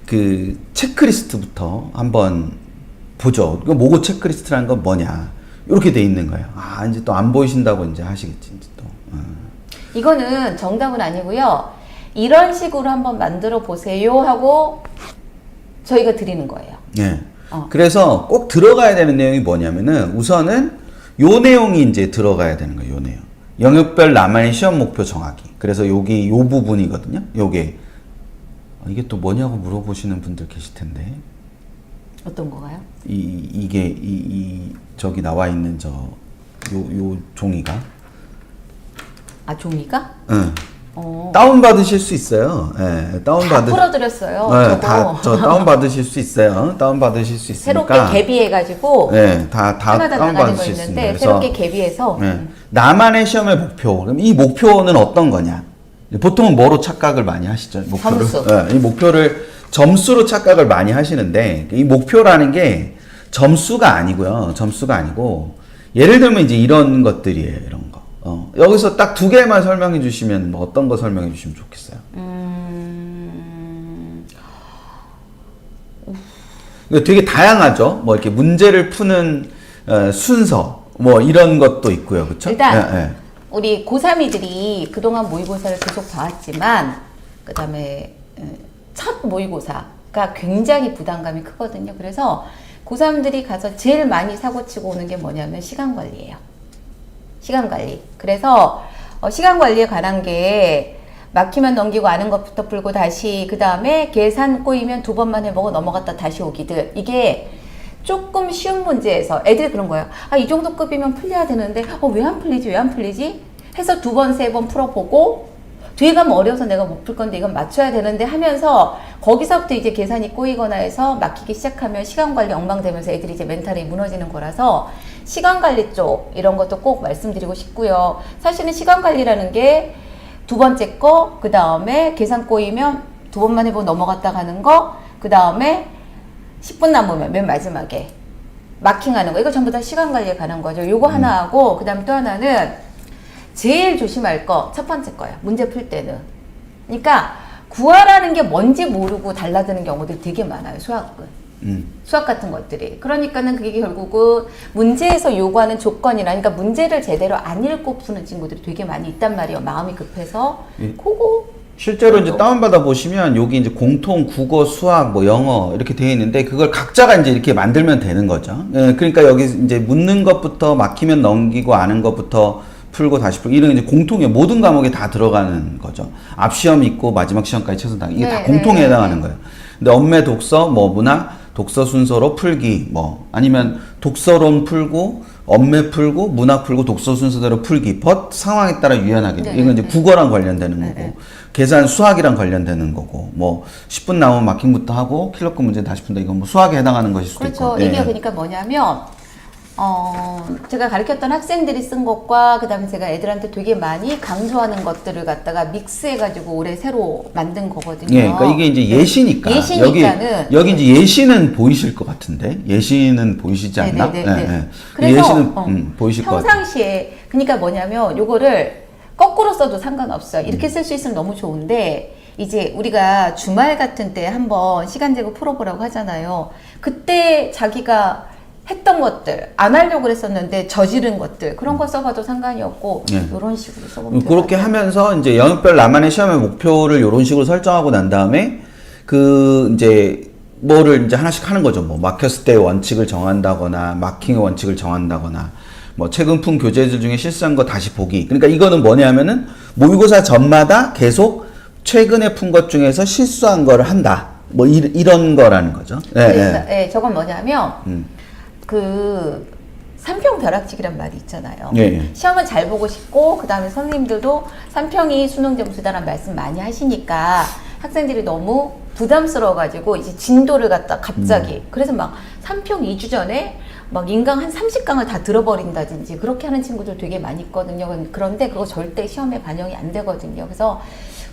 그 체크리스트부터 한번 보죠. 그 모고 체크리스트라는 건 뭐냐. 이렇게 돼 있는 거예요. 아, 이제 또 안 보이신다고 이제 하시겠지, 이제 또. 이거는 정답은 아니고요. 이런 식으로 한번 만들어 보세요 하고 저희가 드리는 거예요. 예. 그래서 꼭 들어가야 되는 내용이 뭐냐면은 우선은 요 내용이 이제 들어가야 되는 거예요. 요 내용. 영역별 나만의 시험 목표 정하기. 그래서 여기 요 부분이거든요. 요게 이게 또 뭐냐고 물어보시는 분들 계실 텐데. 어떤 거가요? 이게 저기 나와 있는 요 종이가. 아, 종이가? 응. 다운 받으실 수 있어요. 예, 다운 다 받으. 풀어드렸어요. 네, 저 다운 받으실 수 있어요. 다운 받으실 수 있으니까. 새롭게 개비해가지고 네, 다 하나당 다운 나가는 거 받으실 수 있는데 있는데. 새롭게 개비해서 나만의 시험의 목표. 그럼 이 목표는 어떤 거냐? 보통은 뭐로 착각을 많이 하시죠? 목표를. 점수. 네, 이 목표를 점수로 착각을 많이 하시는데 이 목표라는 게 점수가 아니고요. 점수가 아니고 예를 들면 이제 이런 것들이에요. 이런 거. 여기서 딱 두 개만 설명해 주시면 뭐 어떤 거 설명해 주시면 좋겠어요? 이거 되게 다양하죠. 뭐 이렇게 문제를 푸는 순서 뭐 이런 것도 있고요. 그렇죠? 일단 우리 고3이들이 그동안 모의고사를 계속 봐왔지만 그 다음에 첫 모의고사가 굉장히 부담감이 크거든요. 그래서 고3들이 가서 제일 많이 사고치고 오는 게 뭐냐면 시간 관리예요. 시간 관리. 그래서 시간 관리에 관한 게 막히면 넘기고 아는 것부터 풀고 다시 그 다음에 계산 꼬이면 두 번만 해보고 넘어갔다 다시 오기들. 이게 조금 쉬운 문제에서 애들이 그런 거예요. 아, 이 정도 급이면 풀려야 되는데 왜 안 풀리지? 왜 안 풀리지? 해서 두 번, 세 번 풀어보고 뒤에 가면 어려워서 내가 못 풀 건데 이건 맞춰야 되는데 하면서 거기서부터 이제 계산이 꼬이거나 해서 막히기 시작하면 시간 관리 엉망되면서 애들이 이제 멘탈이 무너지는 거라서 시간 관리 쪽 이런 것도 꼭 말씀드리고 싶고요. 사실은 시간 관리라는 게 두 번째 거, 그 다음에 계산 꼬이면 두 번만 해보고 넘어갔다 가는 거, 그 다음에 10분 남으면 맨 마지막에 마킹하는 거. 이거 전부 다 시간 관리에 관한 거죠. 요거 하나 하고 그 다음에 또 하나는 제일 조심할 거 첫 번째 거예요. 문제 풀 때는. 그러니까 구하라는 게 뭔지 모르고 달라드는 경우들이 되게 많아요. 수학은. 수학 같은 것들이. 그러니까는 그게 결국은 문제에서 요구하는 조건이라, 그러니까 문제를 제대로 안 읽고 푸는 친구들이 되게 많이 있단 말이에요. 마음이 급해서. 그거 실제로 이제 다운받아 보시면 여기 이제 공통 국어, 수학, 뭐 영어 이렇게 되어 있는데 그걸 각자가 이제 이렇게 만들면 되는 거죠. 예, 그러니까 여기 이제 묻는 것부터 막히면 넘기고 아는 것부터 풀고 다시 풀고 이런 이제 공통의 모든 과목에 다 들어가는 거죠. 앞 시험 있고 마지막 시험까지 최선 당 이게 다 공통에 해당하는 거예요. 근데 언매, 독서, 뭐 문학, 독서 순서로 풀기, 뭐 아니면 독서론 풀고 언매 풀고 문학 풀고 독서 순서대로 풀기, 상황에 따라 유연하게. 이건 이제 국어랑 관련되는 거고 계산 수학이랑 관련되는 거고, 뭐 10분 남으면 마킹부터 하고 킬러급 문제 다시 푼다. 이건 뭐 수학에 해당하는 것일 수도 있고. 그렇죠. 이게 그러니까 뭐냐면 제가 가르쳤던 학생들이 쓴 것과 그 다음에 제가 애들한테 되게 많이 강조하는 것들을 갖다가 믹스해가지고 올해 새로 만든 거거든요. 예, 그러니까 이게 이제 예시니까. 예시니까는. 여기 이제 예시는 보이실 것 같은데? 예시는 보이시지 않나? 네네네. 그래서 예시는 보이실 것 같아요. 평상시에, 그러니까 뭐냐면 요거를 거꾸로 써도 상관없어요. 이렇게 쓸 수 있으면 너무 좋은데 이제 우리가 주말 같은 때 한번 시간 재고 풀어보라고 하잖아요. 그때 자기가 했던 것들, 안 하려고 그랬었는데 저지른 것들, 그런 거 써봐도 상관이 없고, 이런 식으로 써보면 그렇게 하면서 이제 영역별 나만의 시험의 목표를 이런 식으로 설정하고 난 다음에 이제 뭐를 이제 하나씩 하는 거죠. 뭐 막혔을 때 원칙을 정한다거나, 마킹의 원칙을 정한다거나, 뭐 최근 푼 교재들 중에 실수한 거 다시 보기. 그러니까 이거는 뭐냐면은 모의고사 전마다 계속 최근에 푼 것 중에서 실수한 거를 한다. 뭐 이런 거라는 거죠. 네, 저건 뭐냐면, 삼평 벼락치기란 말이 있잖아요. 시험은 잘 보고 싶고 그 다음에 선생님들도 삼평이 수능 점수다라는 말씀 많이 하시니까 학생들이 너무 부담스러워가지고 이제 진도를 갖다 갑자기 그래서 막 삼평 2주 전에 막 인강 한 30강을 다 들어버린다든지 그렇게 하는 친구들 되게 많이 있거든요. 그런데 그거 절대 시험에 반영이 안 되거든요. 그래서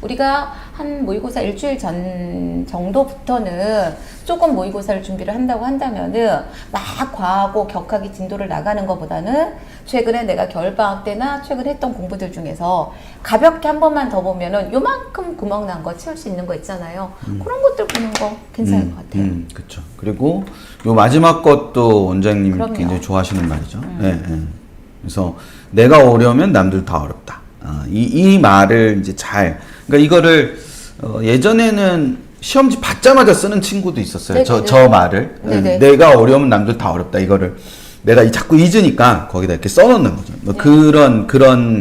우리가 한 모의고사 일주일 전 정도부터는 조금 모의고사를 준비를 한다고 한다면은 막 과하고 격하게 진도를 나가는 것보다는 최근에 내가 겨울방학 때나 최근에 했던 공부들 중에서 가볍게 한 번만 더 보면은 요만큼 구멍 난 거 채울 수 있는 거 있잖아요. 그런 것들 보는 거 괜찮을 것 같아요. 그렇죠. 그리고 요 마지막 것도 원장님 그럼요. 굉장히 좋아하시는 말이죠. 예, 예. 그래서 내가 어려우면 남들 다 어렵다. 이 말을 이제 그러니까 이거를 예전에는 시험지 받자마자 쓰는 친구도 있었어요. 네네네. 저 말을. 네네. 내가 어려우면 남들 다 어렵다. 이거를 내가 자꾸 잊으니까 거기다 이렇게 써놓는 거죠. 뭐 그런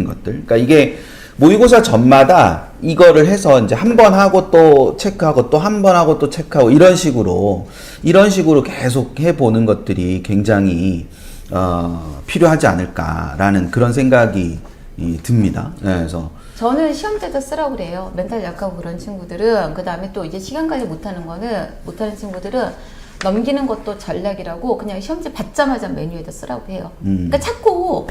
것들. 그러니까 이게 모의고사 전마다 이거를 해서 이제 한 번 하고 또 체크하고 또 한 번 하고 또 체크하고 이런 식으로 계속 해보는 것들이 굉장히 필요하지 않을까라는 그런 생각이 듭니다. 네, 그래서 저는 시험 때도 쓰라고 그래요. 멘탈 약하고 그런 친구들은. 그 다음에 또 이제 시간 관리 못하는 친구들은 넘기는 것도 전략이라고 그냥 시험지 받자마자 메뉴에다 쓰라고 해요. 그러니까 자꾸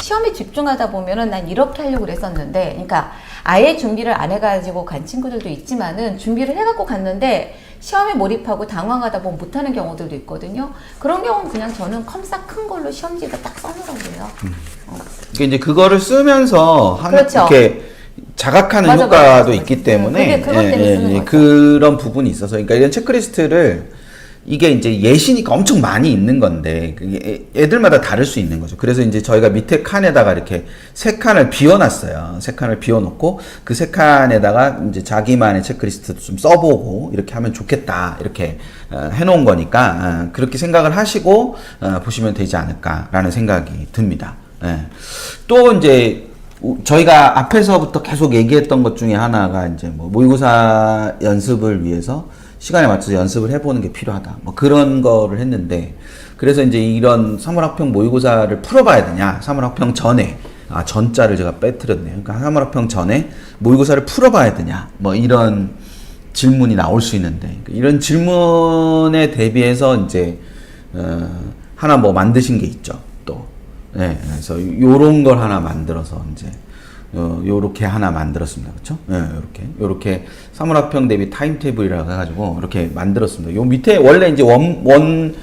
시험에 집중하다 보면은 난 이렇게 하려고 그랬었는데, 그러니까 아예 준비를 안 해가지고 간 친구들도 있지만은 준비를 해갖고 갔는데 시험에 몰입하고 당황하다 보면 못하는 경우들도 있거든요. 그런 경우는 그냥 저는 컴사 큰 걸로 시험지에다 딱 써놓으라고 해요. 그러니까 이제 그거를 쓰면서 그렇죠. 이렇게 자각하는 맞아, 효과도 맞아. 있기 때문에 그것 때문에 쓰는 거죠. 그런 부분이 있어서 그러니까 이런 체크리스트를 이게 이제 예시니까 엄청 많이 있는 건데 그게 애들마다 다를 수 있는 거죠. 그래서 이제 저희가 밑에 칸에다가 이렇게 세 칸을 비워놨어요. 세 칸을 비워놓고 그 세 칸에다가 이제 자기만의 체크리스트도 좀 써보고 이렇게 하면 좋겠다 이렇게 해놓은 거니까 그렇게 생각을 하시고 보시면 되지 않을까라는 생각이 듭니다. 예. 또 이제 저희가 앞에서부터 계속 얘기했던 것 중에 하나가 이제 뭐 모의고사 연습을 위해서 시간에 맞춰서 연습을 해보는 게 필요하다. 뭐 그런 거를 했는데, 그래서 이제 이런 3월 학평 모의고사를 풀어봐야 되냐? 3월 학평 전에, 전자를 제가 빼뜨렸네요. 그러니까 3월 학평 전에 모의고사를 풀어봐야 되냐? 뭐 이런 질문이 나올 수 있는데, 이런 질문에 대비해서 이제, 하나 뭐 만드신 게 있죠. 또. 네, 그래서 요런 걸 하나 만들어서 이제, 요렇게 하나 만들었습니다. 그쵸? 예, 요렇게 3월 학평 대비 타임테이블이라고 해가지고, 이렇게 만들었습니다. 요 밑에, 원래 이제 원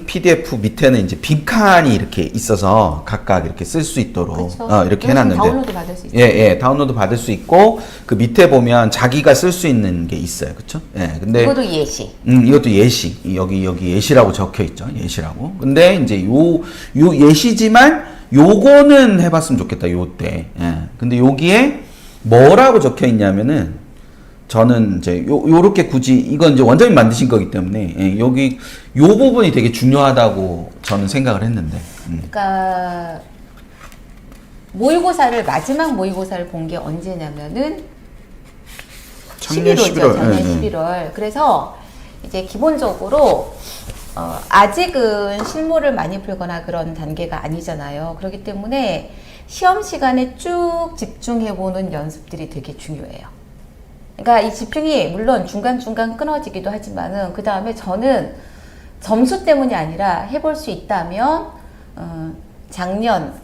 PDF 밑에는 이제 빈칸이 이렇게 있어서 각각 이렇게 쓸 수 있도록, 그렇죠. 이렇게 해놨는데. 다운로드 받을 수 있어요. 예, 다운로드 받을 수 있고, 그 밑에 보면 자기가 쓸 수 있는 게 있어요. 그쵸? 예, 근데. 이것도 예시. 이것도 예시. 여기 예시라고 적혀 있죠. 예시라고. 근데 이제 요 예시지만 요거는 해봤으면 좋겠다. 요때. 예. 근데 여기에 뭐라고 적혀 있냐면은 저는 이제 요렇게 굳이 이건 이제 원장님 만드신 거기 때문에 예, 여기 요 부분이 되게 중요하다고 저는 생각을 했는데. 그러니까 마지막 모의고사를 본 게 언제냐면은 작년 11월이죠. 작년 예, 11월. 그래서 이제 기본적으로 아직은 실무를 많이 풀거나 그런 단계가 아니잖아요. 그렇기 때문에 시험 시간에 쭉 집중해보는 연습들이 되게 중요해요. 그러니까 이 집중이 물론 중간중간 끊어지기도 하지만은 그 다음에 저는 점수 때문이 아니라 해볼 수 있다면 작년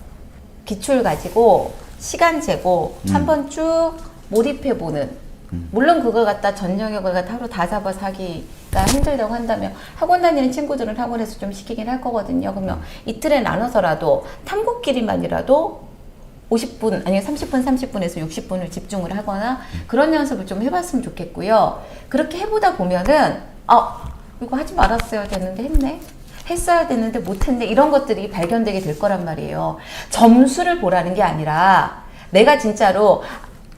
기출 가지고 시간 재고 한번 쭉 몰입해보는, 물론 그걸 갖다 전 영역을 갖다 하루 다 잡아서 하기가 힘들다고 한다면 학원 다니는 친구들은 학원에서 좀 시키긴 할 거거든요. 그러면 이틀에 나눠서라도 탐구끼리만이라도 50분 아니면 30분에서 60분을 집중을 하거나 그런 연습을 좀 해봤으면 좋겠고요. 그렇게 해보다 보면은 이거 하지 말았어야 되는데 했어야 되는데 못했네, 이런 것들이 발견되게 될 거란 말이에요. 점수를 보라는 게 아니라 내가 진짜로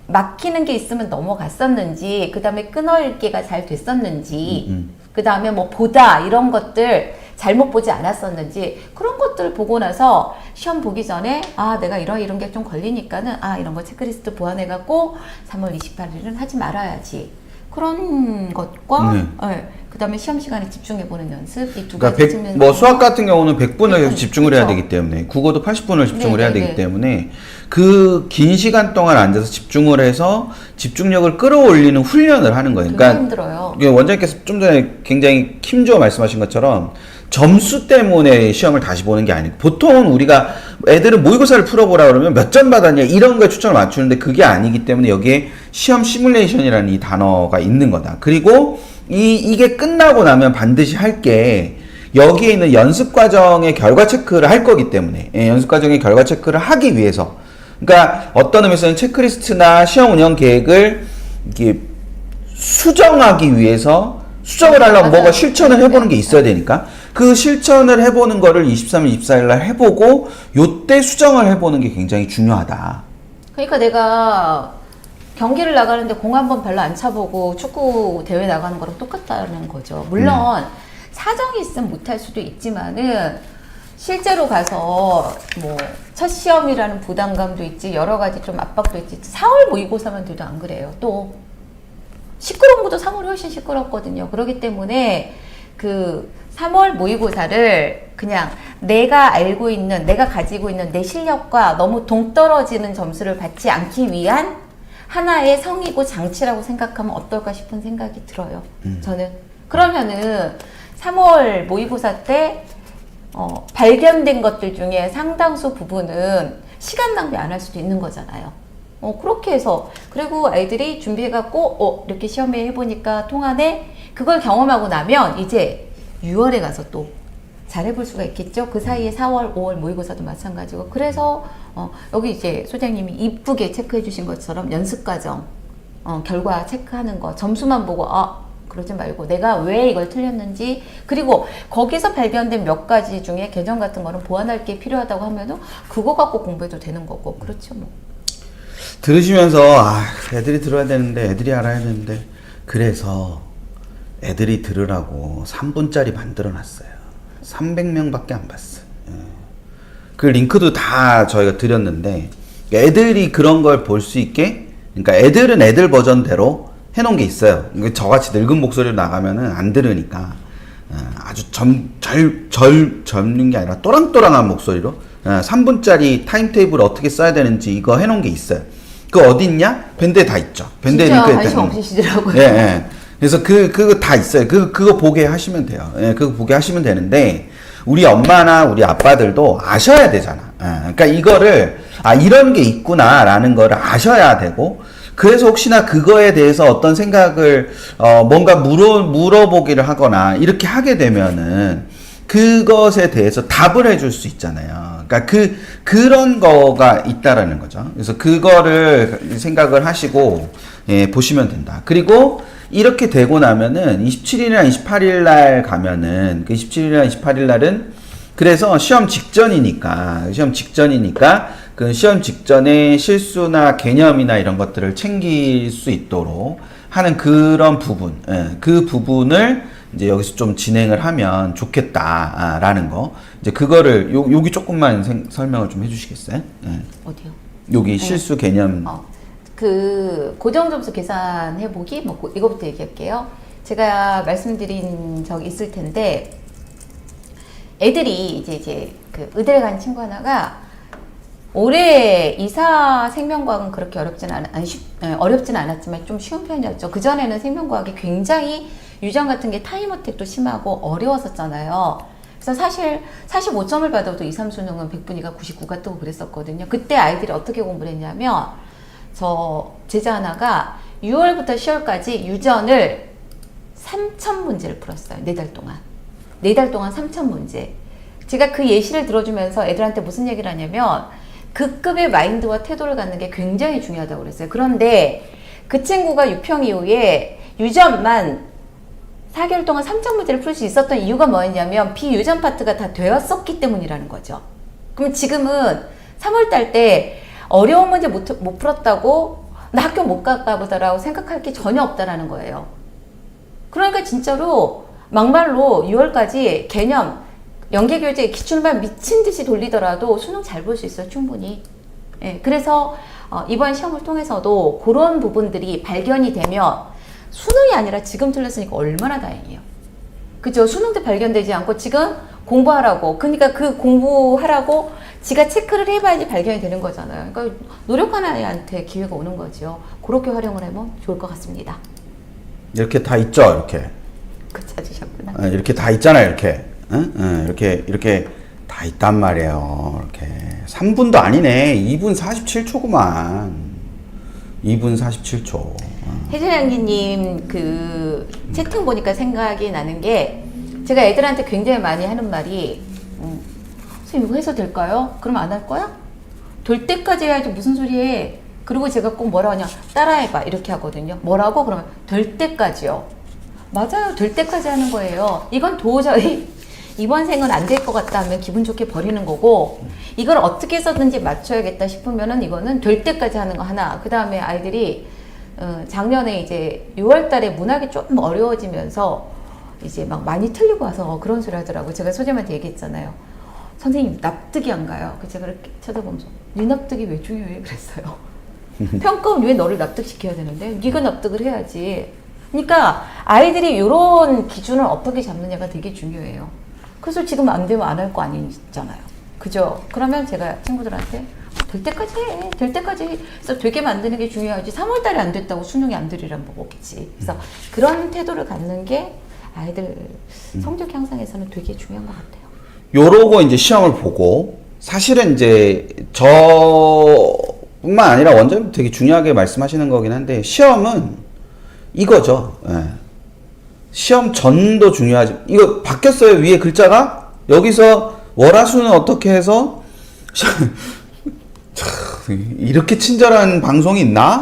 막히는 게 있으면 넘어갔었는지, 그 다음에 끊어읽기가 잘 됐었는지, 그 다음에 뭐 보다 이런 것들 잘못 보지 않았었는지, 그런 것들을 보고 나서 시험 보기 전에 내가 이런 게 좀 걸리니까는 이런 거 체크리스트 보완해갖고 3월 28일은 하지 말아야지. 그런 것과 그다음에 시험 시간에 집중해보는 연습 이 두 그러니까 가지 측면에서 뭐 수학 같은 경우는 100분을 계속 집중을 해야 그렇죠. 되기 때문에 국어도 80분을 집중을 네, 해야 네, 되기 네. 때문에 그 긴 시간 동안 앉아서 집중을 해서 집중력을 끌어올리는 훈련을 하는 거예요. 되게 그러니까 힘들어요. 이게 원장님께서 좀 전에 굉장히 킴주어 말씀하신 것처럼 점수 때문에 시험을 다시 보는 게 아니고 보통은 우리가 애들은 모의고사를 풀어보라 그러면 몇 점 받았냐 이런 거에 초점을 맞추는데 그게 아니기 때문에 여기에 시험 시뮬레이션이라는 이 단어가 있는 거다. 그리고 이게 끝나고 나면 반드시 할 게 여기에 있는 연습 과정의 결과 체크를 할 거기 때문에 연습 과정의 결과 체크를 하기 위해서 그러니까 어떤 의미에서는 체크리스트나 시험 운영 계획을 이렇게 수정하기 위해서 수정을 하려면 맞아요. 뭐가 실천을 해보는 게 네. 있어야 되니까 그 실천을 해보는 거를 23일, 24일 날 해보고 요때 수정을 해보는 게 굉장히 중요하다. 그러니까 내가 경기를 나가는데 공 한 번 별로 안 차보고 축구 대회 나가는 거랑 똑같다는 거죠. 물론 사정이 있으면 못할 수도 있지만은 실제로 가서 뭐 첫 시험이라는 부담감도 있지 여러 가지 좀 압박도 있지 4월 모의고사만 돼도 안 그래요. 또 시끄러운 것도 3월이 훨씬 시끄럽거든요. 그렇기 때문에 그 3월 모의고사를 그냥 내가 알고 있는 내가 가지고 있는 내 실력과 너무 동떨어지는 점수를 받지 않기 위한 하나의 성이고 장치라고 생각하면 어떨까 싶은 생각이 들어요. 저는 그러면은 3월 모의고사 때 발견된 것들 중에 상당수 부분은 시간 낭비 안 할 수도 있는 거잖아요. 그렇게 해서 그리고 아이들이 준비해갖고 이렇게 시험에 해보니까 통하네 그걸 경험하고 나면 이제 6월에 가서 또 잘해볼 수가 있겠죠. 그 사이에 4월, 5월 모의고사도 마찬가지고 그래서 여기 이제 소장님이 이쁘게 체크해 주신 것처럼 연습 과정 결과 체크하는 거 점수만 보고 그러지 말고 내가 왜 이걸 틀렸는지 그리고 거기서 발견된 몇 가지 중에 개정 같은 거는 보완할 게 필요하다고 하면은 그거 갖고 공부해도 되는 거고 그렇죠 뭐. 들으시면서 애들이 들어야 되는데 애들이 알아야 되는데 그래서 애들이 들으라고 3분짜리 만들어 놨어요. 300명밖에 안 봤어요. 그 링크도 다 저희가 드렸는데 애들이 그런 걸 볼 수 있게 그러니까 애들은 애들 버전대로 해놓은 게 있어요. 저같이 늙은 목소리로 나가면은 안 들으니까 아주 젊는 게 아니라 또랑또랑한 목소리로 3분짜리 타임테이블 어떻게 써야 되는지 이거 해놓은 게 있어요. 그거 어디 있냐? 밴드에 다 있죠. 밴드에 진짜 링크에 관심 없으시더라고요. 예, 예. 그래서 그거 다 있어요. 그거 보게 하시면 돼요. 예, 그거 보게 하시면 되는데 우리 엄마나 우리 아빠들도 아셔야 되잖아. 예, 그러니까 이거를 이런 게 있구나라는 거를 아셔야 되고 그래서 혹시나 그거에 대해서 어떤 생각을 뭔가 물어보기를 하거나 이렇게 하게 되면은 그것에 대해서 답을 해줄 수 있잖아요. 그러니까 그런 거가 있다라는 거죠. 그래서 그거를 생각을 하시고 보시면 된다. 그리고 이렇게 되고 나면은 27일이나 28일 날 가면은 그 27일이나 28일 날은 그래서 시험 직전이니까 그 시험 직전에 실수나 개념이나 이런 것들을 챙길 수 있도록 하는 그런 부분, 그 부분을 이제 여기서 좀 진행을 하면 좋겠다라는 거. 이제 그거를 여기 조금만 설명을 좀 해주시겠어요? 어디요? 여기 실수 개념. 그 고정점수 계산해보기 이거부터 얘기할게요. 제가 말씀드린 적이 있을 텐데 애들이 이제 그 의대를 간 친구 하나가 올해 이사 생명과학은 그렇게 어렵진 않았지만 좀 쉬운 편이었죠. 그 전에는 생명과학이 굉장히 유전 같은 게 타임 어택도 심하고 어려웠었잖아요. 그래서 사실 45점을 받아도 2, 3수능은 100분위가 99가 뜨고 그랬었거든요. 그때 아이들이 어떻게 공부를 했냐면 저 제자 하나가 6월부터 10월까지 유전을 3,000문제를 풀었어요. 4달 동안. 4달 동안 3,000문제. 제가 그 예시를 들어주면서 애들한테 무슨 얘기를 하냐면 그 급의 마인드와 태도를 갖는 게 굉장히 중요하다고 그랬어요. 그런데 그 친구가 6평 이후에 유전만 4개월 동안 3,000문제를 풀 수 있었던 이유가 뭐였냐면 비유전 파트가 다 되었었기 때문이라는 거죠. 그럼 지금은 3월달 때 어려운 문제 못 풀었다고 나 학교 못 갈까 보다라고 생각할 게 전혀 없다라는 거예요. 그러니까 진짜로 막말로 6월까지 개념 연계교재 기출만 미친 듯이 돌리더라도 수능 잘 볼 수 있어요. 충분히. 그래서 이번 시험을 통해서도 그런 부분들이 발견이 되면 수능이 아니라 지금 틀렸으니까 얼마나 다행이에요. 그죠? 수능 때 발견되지 않고 지금 공부하라고. 그러니까 그 공부하라고 지가 체크를 해봐야지 발견이 되는 거잖아요. 그러니까 노력하는 아이한테 기회가 오는 거죠. 그렇게 활용을 하면 좋을 것 같습니다. 이렇게 다 있죠, 이렇게. 그 찾으셨구나. 이렇게 다 있잖아요, 이렇게. 응? 응, 이렇게 다 있단 말이에요. 이렇게. 3분도 아니네. 2분 47초구만. 2분 47초. 혜진양기님 그 채팅 보니까 생각이 나는 게 제가 애들한테 굉장히 많이 하는 말이 선생님 이거 해서 될까요? 그럼 안 할 거야? 될 때까지 해야지 무슨 소리 해. 그리고 제가 꼭 뭐라 하냐 따라해봐 이렇게 하거든요. 뭐라고? 그러면 될 때까지요. 맞아요. 될 때까지 하는 거예요. 이건 도저히 이번 생은 안 될 것 같다 하면 기분 좋게 버리는 거고 이걸 어떻게 해서든지 맞춰야겠다 싶으면은 이거는 될 때까지 하는 거 하나. 그 다음에 아이들이 작년에 이제 6월 달에 문학이 조금 어려워지면서 이제 막 많이 틀리고 와서 그런 소리 하더라고요. 제가 소장님한테 얘기했잖아요. 선생님 납득이 안 가요. 그 제가 이렇게 쳐다보면서 네 납득이 왜 중요해? 그랬어요. 평가원 왜 너를 납득시켜야 되는데? 네가 납득을 해야지. 그러니까 아이들이 이런 기준을 어떻게 잡느냐가 되게 중요해요. 그래서 지금 안 되면 안 할 거 아니잖아요. 그죠? 그러면 제가 친구들한테 될 때까지 해. 될 때까지 해서 되게 만드는 게 중요하지. 3월 달에 안 됐다고 수능이 안 되리란 뭐겠지. 그래서 그런 태도를 갖는 게 아이들 성적 향상에서는 되게 중요한 것 같아요. 요러고 이제 시험을 보고 사실은 이제 저뿐만 아니라 원장님 되게 중요하게 말씀하시는 거긴 한데 시험은 이거죠. 예. 시험 전도 중요하지. 이거 바뀌었어요. 위에 글자가 여기서 월화수는 어떻게 해서 이렇게 친절한 방송이 있나?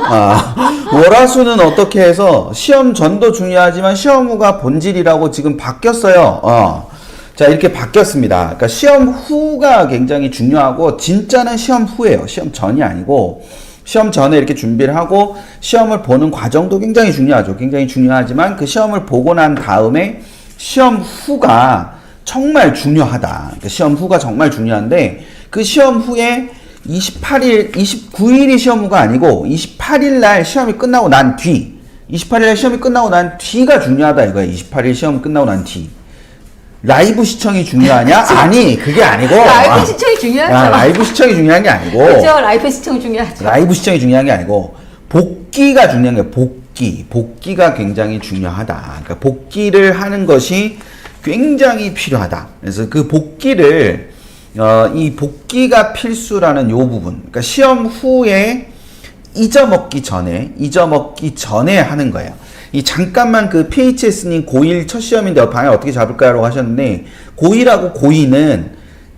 월화수는 어떻게 해서 시험 전도 중요하지만 시험 후가 본질이라고 지금 바뀌었어요. 자, 이렇게 바뀌었습니다. 그러니까 시험 후가 굉장히 중요하고 진짜는 시험 후예요. 시험 전이 아니고 시험 전에 이렇게 준비를 하고 시험을 보는 과정도 굉장히 중요하죠. 굉장히 중요하지만 그 시험을 보고 난 다음에 시험 후가 정말 중요하다. 그러니까 시험 후가 정말 중요한데 그 시험 후에 28일, 29일이 시험 후가 아니고 28일 날 시험이 끝나고 난 뒤, 28일 날 시험이 끝나고 난 뒤가 중요하다 이거야. 28일 시험 끝나고 난 뒤. 라이브 시청이 중요하냐? 아니, 그게 아니고. 라이브 시청이 중요하죠. 라이브 시청이 중요한 게 아니고. 그렇죠. 라이브 시청 중요하죠. 라이브 시청이 중요한 게 아니고 복귀가 중요한 거예요. 복귀가 굉장히 중요하다. 그러니까 복귀를 하는 것이 굉장히 필요하다. 그래서 그 복귀를 이 복귀가 필수라는 요 부분. 그러니까 시험 후에 잊어먹기 전에 하는 거예요. 이 잠깐만 그 PHS님 고1 첫 시험인데 방향 어떻게 잡을까라고 하셨는데 고1하고 고2는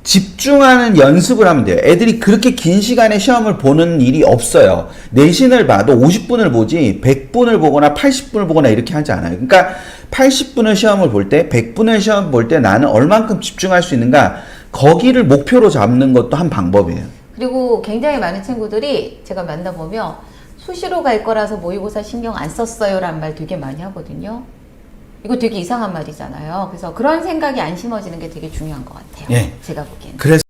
집중하는 연습을 하면 돼요. 애들이 그렇게 긴 시간에 시험을 보는 일이 없어요. 내신을 봐도 50분을 보지 100분을 보거나 80분을 보거나 이렇게 하지 않아요. 그러니까 80분을 시험을 볼 때 100분을 시험 볼 때 나는 얼만큼 집중할 수 있는가 거기를 목표로 잡는 것도 한 방법이에요. 그리고 굉장히 많은 친구들이 제가 만나보면 수시로 갈 거라서 모의고사 신경 안 썼어요 라는 말 되게 많이 하거든요. 이거 되게 이상한 말이잖아요. 그래서 그런 생각이 안 심어지는 게 되게 중요한 것 같아요. 예. 제가 보기에는. 그래서